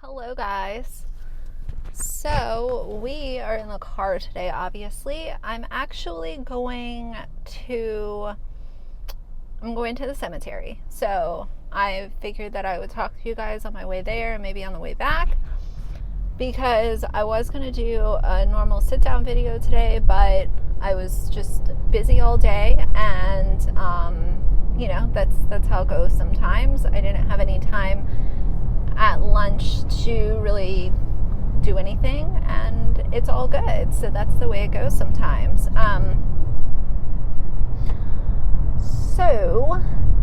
Hello guys. So we are in the car today, obviously. I'm going to the cemetery. So I figured that I would talk to you guys on my way there and maybe on the way back, because I was going to do a normal sit down video today, but I was just busy all day, and that's how it goes sometimes. I didn't have any time at lunch to really do anything, and it's all good. So that's the way it goes sometimes. So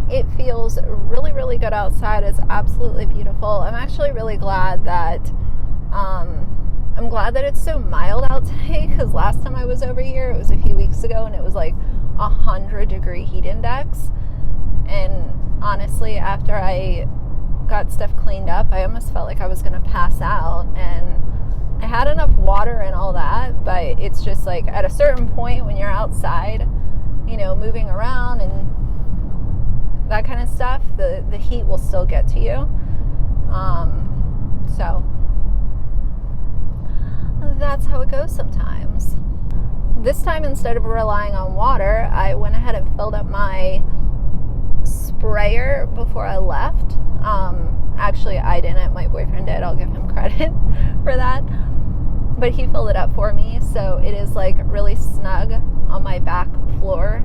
it feels really, really good outside. It's absolutely beautiful. I'm actually really glad that it's so mild out today, because last time I was over here, it was a few weeks ago, and it was like 100-degree heat index. And honestly, after I got stuff cleaned up, I almost felt like I was going to pass out. And I had enough water and all that, but it's just like at a certain point when you're outside, moving around and that kind of stuff, the heat will still get to you. So that's how it goes sometimes. This time, instead of relying on water, I went ahead and filled up my sprayer before I left. Actually, I didn't. My boyfriend did. I'll give him credit for that. But he filled it up for me, so it is like really snug on my back floor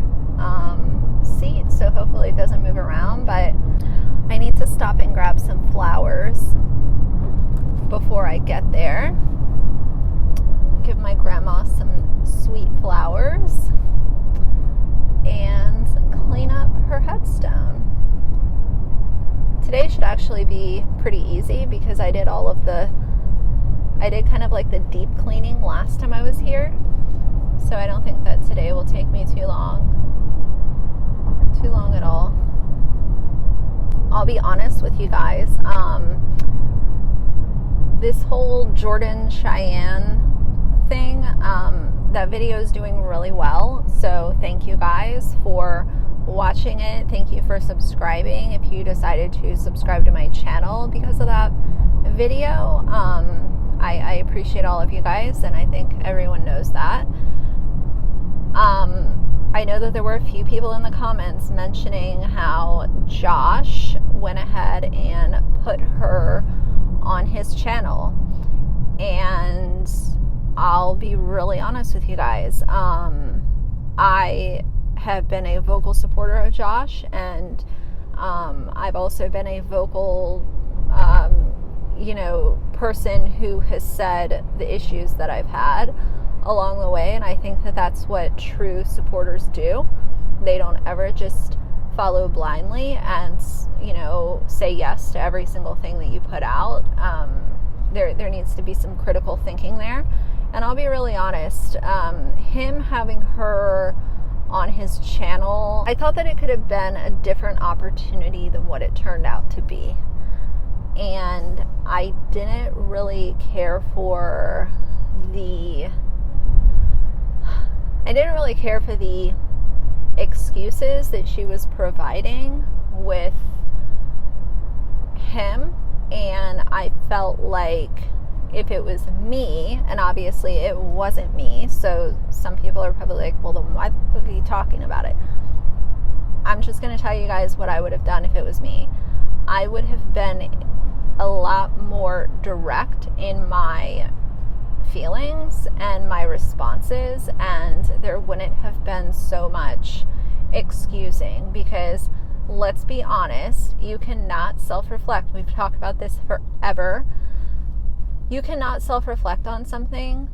seat. So hopefully it doesn't move around. But I need to stop and grab some flowers before I get there. Give my grandma some sweet flowers and clean up her headstone. Today should actually be pretty easy, because I did kind of like the deep cleaning last time I was here. So I don't think that today will take me too long at all. I'll be honest with you guys. This whole Jordan Cheyenne thing, that video is doing really well. So thank you guys for watching it. Thank you for subscribing. If you decided to subscribe to my channel because of that video, I appreciate all of you guys, and I think everyone knows that. I know that there were a few people in the comments mentioning how Josh went ahead and put her on his channel, and I'll be really honest with you guys. I have been a vocal supporter of Josh, and I've also been a vocal person who has said the issues that I've had along the way, and I think that that's what true supporters do. They don't ever just follow blindly and say yes to every single thing that you put out. There needs to be some critical thinking there. And I'll be really honest, him having her on his channel, I thought that it could have been a different opportunity than what it turned out to be. And I didn't really care for the excuses that she was providing with him. And I felt like if it was me, and obviously it wasn't me, so some people are probably like, well, then why the fuck are you talking about it? I'm just going to tell you guys what I would have done if it was me. I would have been a lot more direct in my feelings and my responses, and there wouldn't have been so much excusing, because let's be honest, you cannot self-reflect. We've talked about this forever. You cannot self-reflect on something.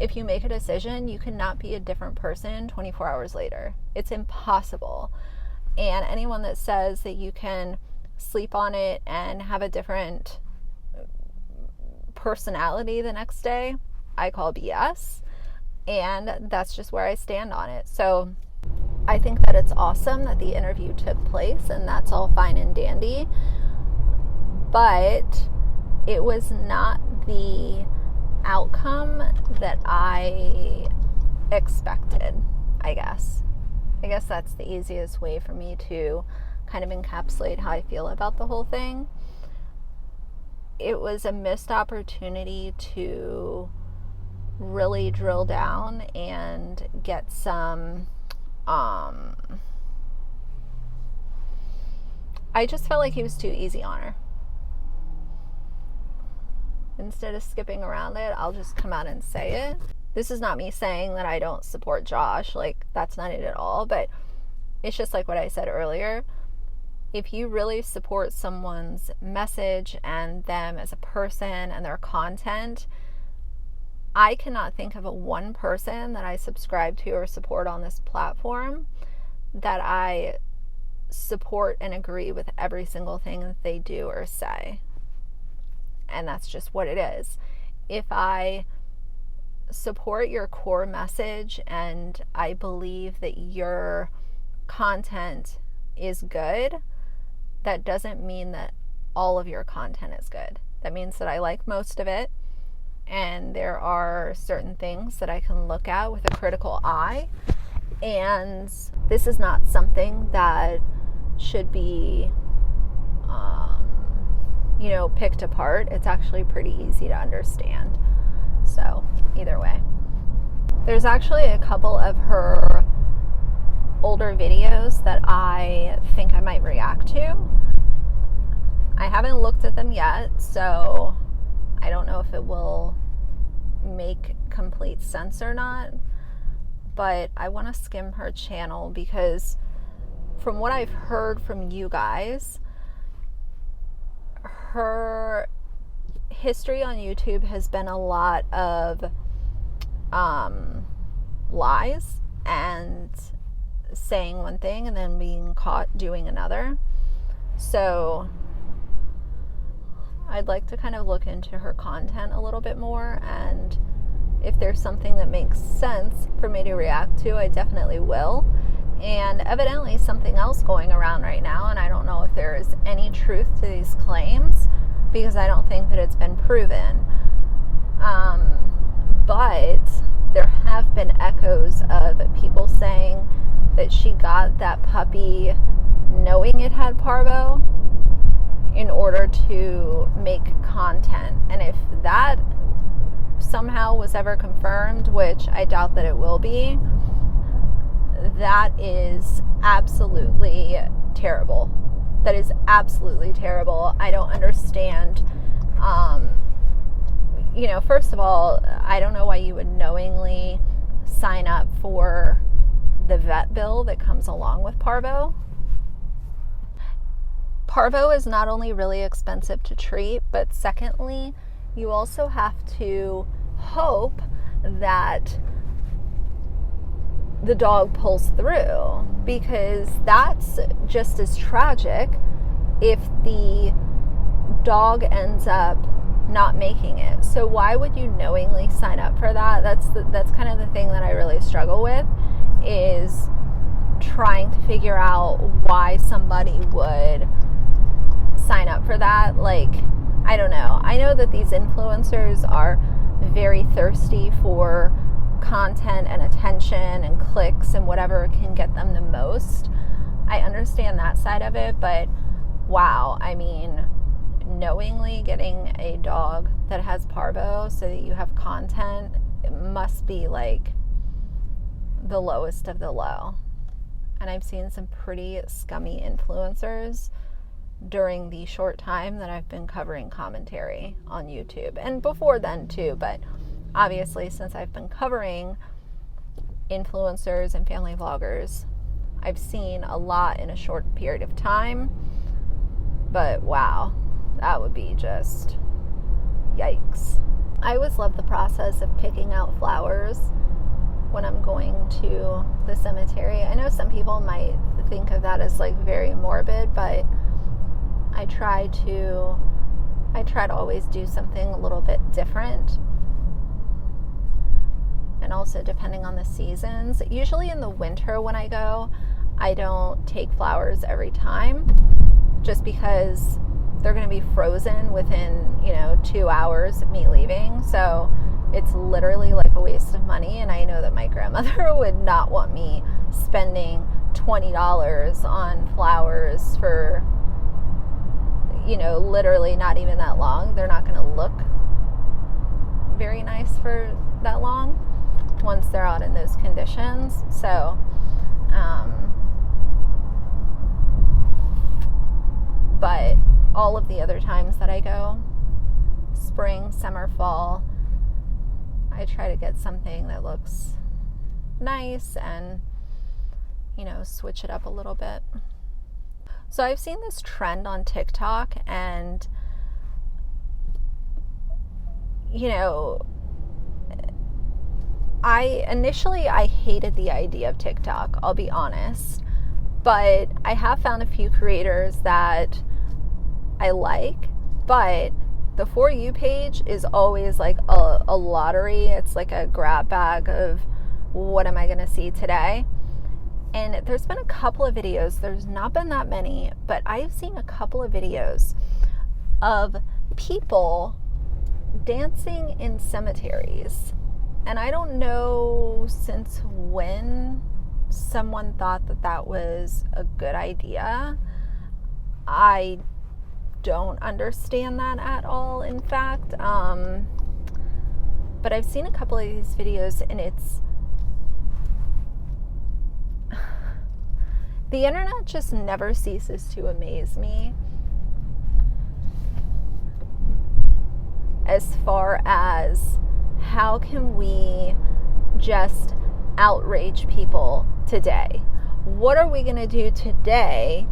If you make a decision, you cannot be a different person 24 hours later. It's impossible. And anyone that says that you can sleep on it and have a different personality the next day, I call BS. And that's just where I stand on it. So I think that it's awesome that the interview took place, and that's all fine and dandy. But it was not the outcome that I expected, I guess. I guess that's the easiest way for me to kind of encapsulate how I feel about the whole thing. it was a missed opportunity to really drill down and get some, I just felt like he was too easy on her. Instead of skipping around it, I'll just come out and say it. This is not me saying that I don't support Josh. Like, that's not it at all. But it's just like what I said earlier. If you really support someone's message and them as a person and their content, I cannot think of a one person that I subscribe to or support on this platform that I support and agree with every single thing that they do or say. And that's just what it is. If I support your core message and I believe that your content is good, that doesn't mean that all of your content is good. That means that I like most of it, and there are certain things that I can look at with a critical eye, and this is not something that should be picked apart. It's actually pretty easy to understand. So either way, there's actually a couple of her older videos that I think I might react to. I haven't looked at them yet, so I don't know if it will make complete sense or not, but I want to skim her channel because from what I've heard from you guys, her history on YouTube has been a lot of lies and saying one thing and then being caught doing another. So I'd like to kind of look into her content a little bit more, and if there's something that makes sense for me to react to, I definitely will. And evidently something else going around right now, and I don't know if there is any truth to these claims because I don't think that it's been proven. But there have been echoes of people saying that she got that puppy knowing it had parvo in order to make content. And if that somehow was ever confirmed, which I doubt that it will be, that is absolutely terrible. That is absolutely terrible. I don't understand. First of all, I don't know why you would knowingly sign up for the vet bill that comes along with parvo. Parvo is not only really expensive to treat, but secondly, you also have to hope that the dog pulls through, because that's just as tragic if the dog ends up not making it. So why would you knowingly sign up for that? That's kind of the thing that I really struggle with, is trying to figure out why somebody would sign up for that. Like, I don't know. I know that these influencers are very thirsty for content and attention and clicks and whatever can get them the most. I understand that side of it, but wow, I mean, knowingly getting a dog that has parvo so that you have content, it must be like the lowest of the low. And I've seen some pretty scummy influencers during the short time that I've been covering commentary on YouTube, and before then too, but obviously since I've been covering influencers and family vloggers, I've seen a lot in a short period of time. But wow, that would be just yikes. I always love the process of picking out flowers when I'm going to the cemetery. I know some people might think of that as like very morbid, but I try to always do something a little bit different. And also depending on the seasons. Usually in the winter when I go, I don't take flowers every time, just because they're going to be frozen within, 2 hours of me leaving. So it's literally like a waste of money. And I know that my grandmother would not want me spending $20 on flowers for, you know, literally not even that long. They're not going to look very nice for that long once they're out in those conditions. So, but all of the other times that I go, spring, summer, fall, I try to get something that looks nice and, you know, switch it up a little bit. So I've seen this trend on TikTok, and, you know, I hated the idea of TikTok, I'll be honest, but I have found a few creators that I like, but the For You page is always like a lottery. It's like a grab bag of what am I going to see today. And there's been a couple of videos, there's not been that many, but I've seen a couple of videos of people dancing in cemeteries. And I don't know since when someone thought that that was a good idea. I don't understand that at all, in fact. But I've seen a couple of these videos, and it's the internet just never ceases to amaze me as far as how can we just outrage people today? What are we going to do today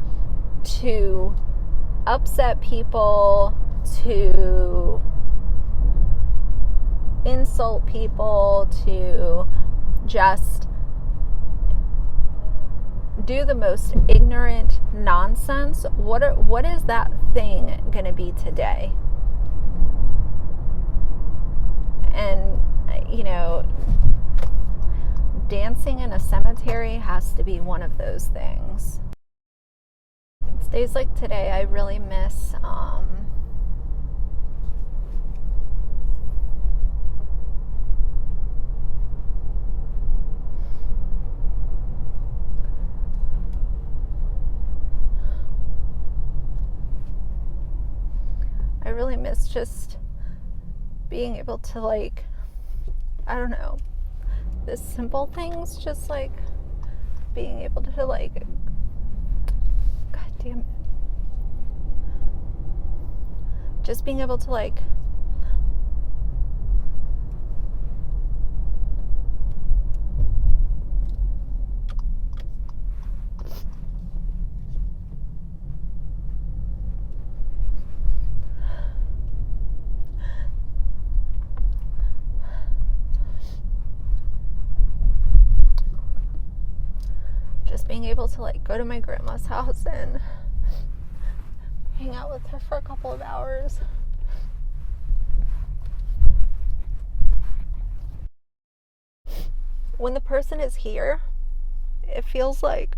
to upset people, to insult people, to just do the most ignorant nonsense? What is that thing going to be today? And, you know, dancing in a cemetery has to be one of those things. It's days like today I really miss just being able to, like, I don't know, the simple things, just like being able to, like, God damn it, just being able to, like, being able to, like, go to my grandma's house and hang out with her for a couple of hours. When the person is here, it feels like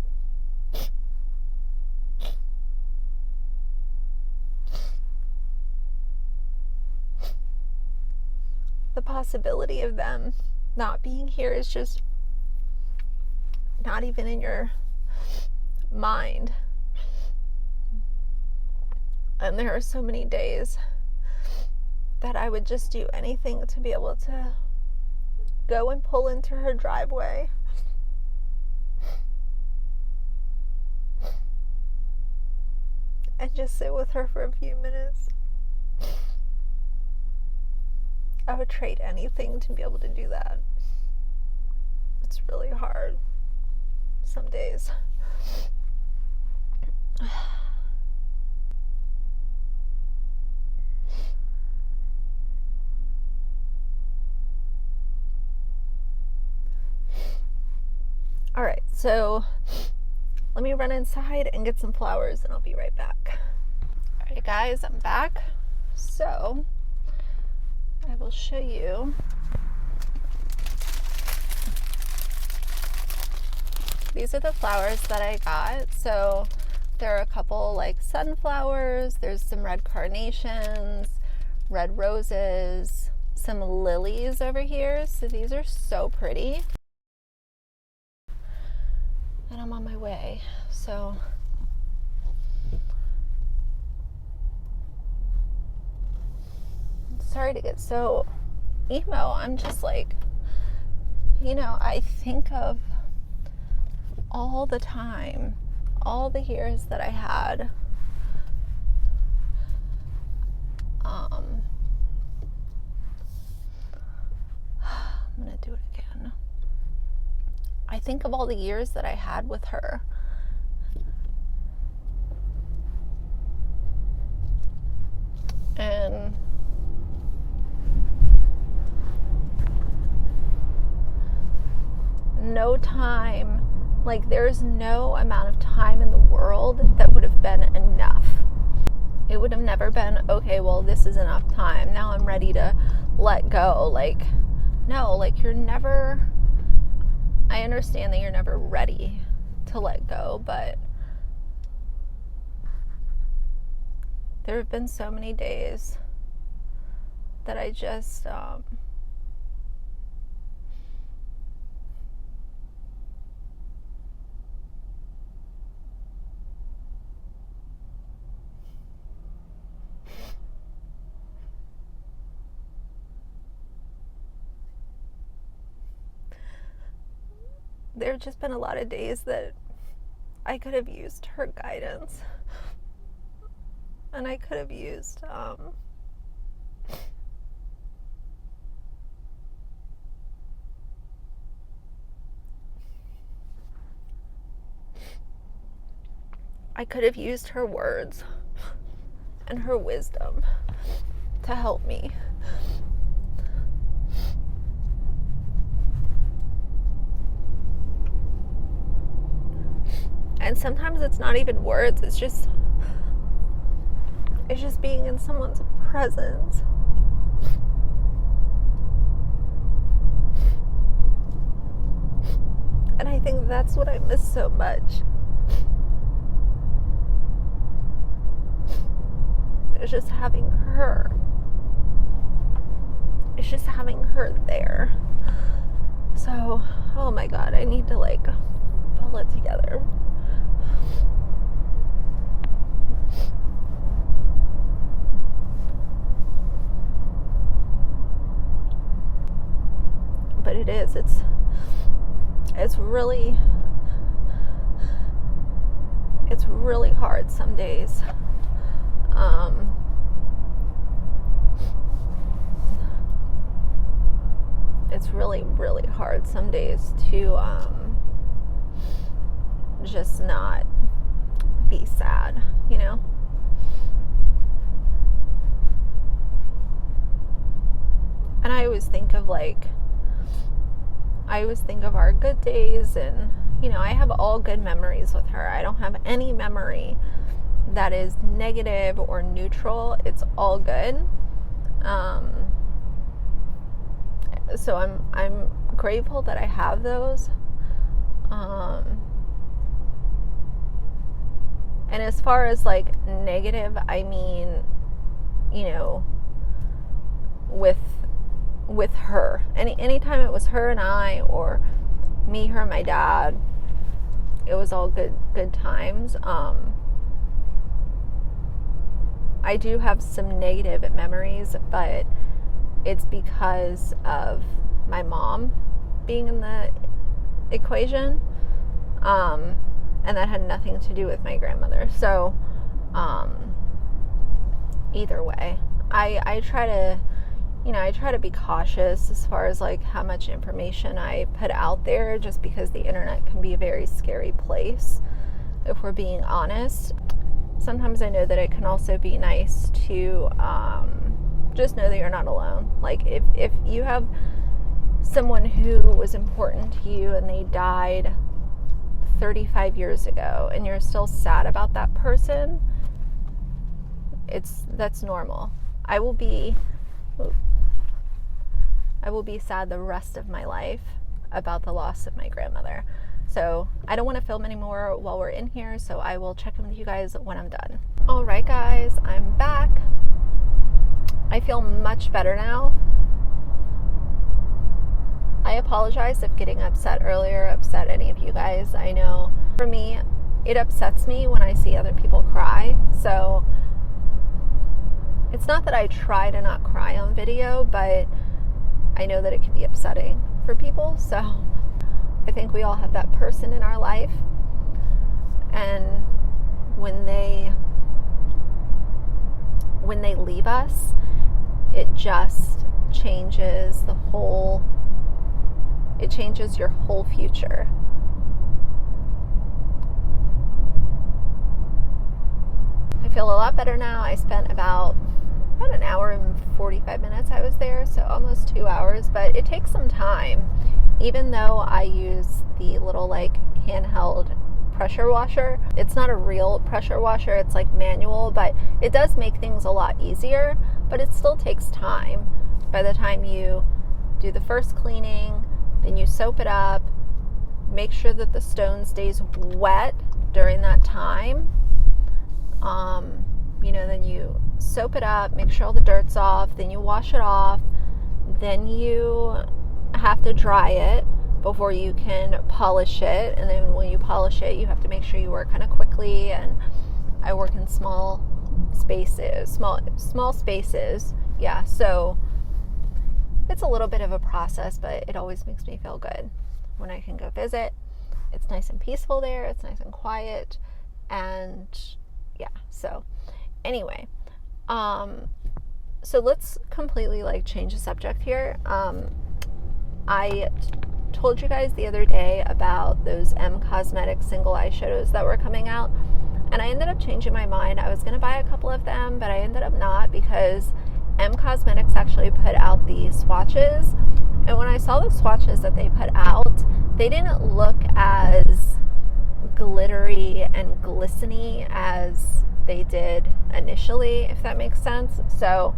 the possibility of them not being here is just not even in your mind. And there are so many days that I would just do anything to be able to go and pull into her driveway and just sit with her for a few minutes. I would trade anything to be able to do that. It's really hard some days. All right, so let me run inside and get some flowers and I'll be right back. All right, guys, I'm back. So I will show you these are the flowers that I got. So there are a couple, like, sunflowers, there's some red carnations, red roses, some lilies over here. So these are so pretty. And I'm on my way. So sorry to get so emo. I'm just like, I think of all the time, all the years that I had. I'm going to do it again. I think of all the years that I had with her. And no time, like there's no amount of time in the world that would have been enough. It would have never been, okay, well, this is enough time. Now I'm ready to let go. Like, no, like you're never, I understand that you're never ready to let go, but there have been so many days that I just, there have just been a lot of days that I could have used her guidance. And I could have used, her words and her wisdom to help me. And sometimes it's not even words, it's just being in someone's presence. And I think that's what I miss so much. It's just having her. It's just having her there. So, oh my God, I need to pull it together. But it is, it's really hard some days. It's really hard some days to just not be sad, And I always think of our good days, and I have all good memories with her. I don't have any memory that is negative or neutral. It's all good. So I'm grateful that I have those. And as far as negative, I mean, with her. Anytime it was her and I, or me, her, and my dad, it was all good times. I do have some negative memories, but it's because of my mom being in the equation, and that had nothing to do with my grandmother. So either way, I try to be cautious as far as how much information I put out there, just because the internet can be a very scary place, if we're being honest. Sometimes I know that it can also be nice to just know that you're not alone. If you have someone who was important to you and they died 35 years ago and you're still sad about that person, that's normal. I will be sad the rest of my life about the loss of my grandmother. So I don't want to film anymore while we're in here, so I will check in with you guys when I'm done. All right, guys, I'm back. I feel much better now. I apologize if getting upset earlier upset any of you guys. I know for me, it upsets me when I see other people cry. So It's not that I try to not cry on video, but I know that it can be upsetting for people. So I think we all have that person in our life, and when they leave us, it just changes your whole future. I feel a lot better now. I spent about an hour and 45 minutes I was there, so almost 2 hours, but it takes some time. Even though I use the little handheld pressure washer, it's not a real pressure washer, it's manual, but it does make things a lot easier, but it still takes time. By the time you do the first cleaning, then you soap it up, make sure that the stone stays wet during that time. Then you soap it up, make sure all the dirt's off, then you wash it off, then you have to dry it before you can polish it, and then when you polish it, you have to make sure you work kind of quickly, and I work in small spaces, yeah, so it's a little bit of a process, but it always makes me feel good when I can go visit. It's nice and peaceful there, it's nice and quiet, and yeah, so anyway, so let's completely change the subject here. I told you guys the other day about those M Cosmetics single eyeshadows that were coming out, and I ended up changing my mind. I was going to buy a couple of them, but I ended up not, because M Cosmetics actually put out the swatches, and when I saw the swatches that they put out, they didn't look as glittery and glistening as they did initially, if that makes sense. So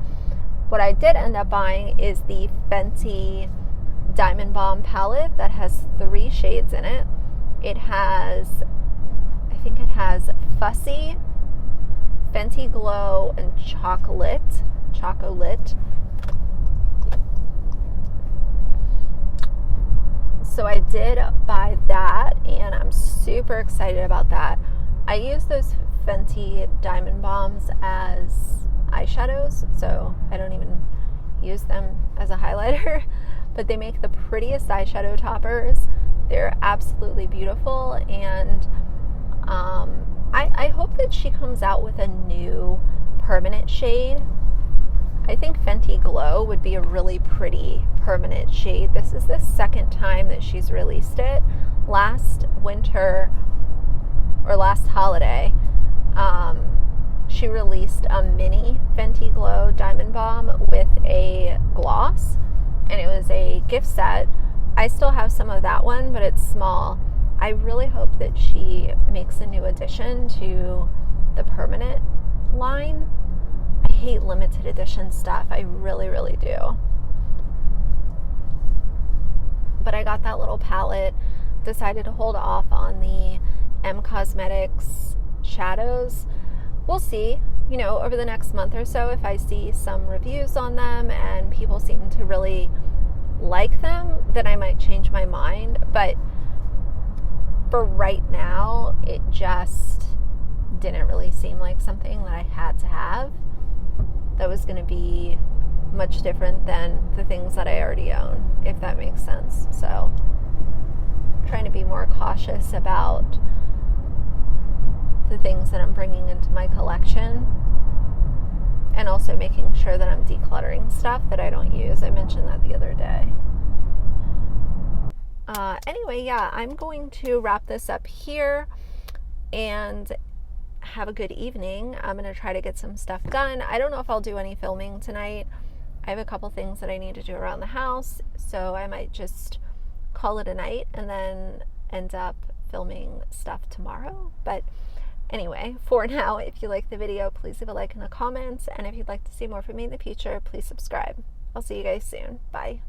what I did end up buying is the Fenty Diamond Bomb palette that has 3 shades in it. It has Fussy, Fenty Glow, and Chocolate. So I did buy that, and I'm super excited about that. I use those Fenty Diamond Bombs as eyeshadows, so I don't even use them as a highlighter, but they make the prettiest eyeshadow toppers. They're absolutely beautiful, and I hope that she comes out with a new permanent shade. I think Fenty Glow would be a really pretty permanent shade. This is the second time that she's released it. Last winter, or last holiday, she released a mini Fenty Glow Diamond Bomb with a gloss, and it was a gift set. I still have some of that one, but it's small. I really hope that she makes a new addition to the permanent line. I hate limited edition stuff. I really, really do. But I got that little palette, decided to hold off on the M Cosmetics shadows. We'll see, over the next month or so, if I see some reviews on them and people seem to really like them, then I might change my mind. But for right now, it just didn't really seem like something that I had to have that was going to be much different than the things that I already own, if that makes sense. So trying to be more cautious about the things that I'm bringing into my collection, and also making sure that I'm decluttering stuff that I don't use. I mentioned that the other day. Anyway, yeah, I'm going to wrap this up here and have a good evening. I'm going to try to get some stuff done. I don't know if I'll do any filming tonight. I have a couple things that I need to do around the house, so I might just call it a night and then end up filming stuff tomorrow. But anyway, for now, if you like the video, please leave a like and a comment, and if you'd like to see more from me in the future, please subscribe. I'll see you guys soon. Bye.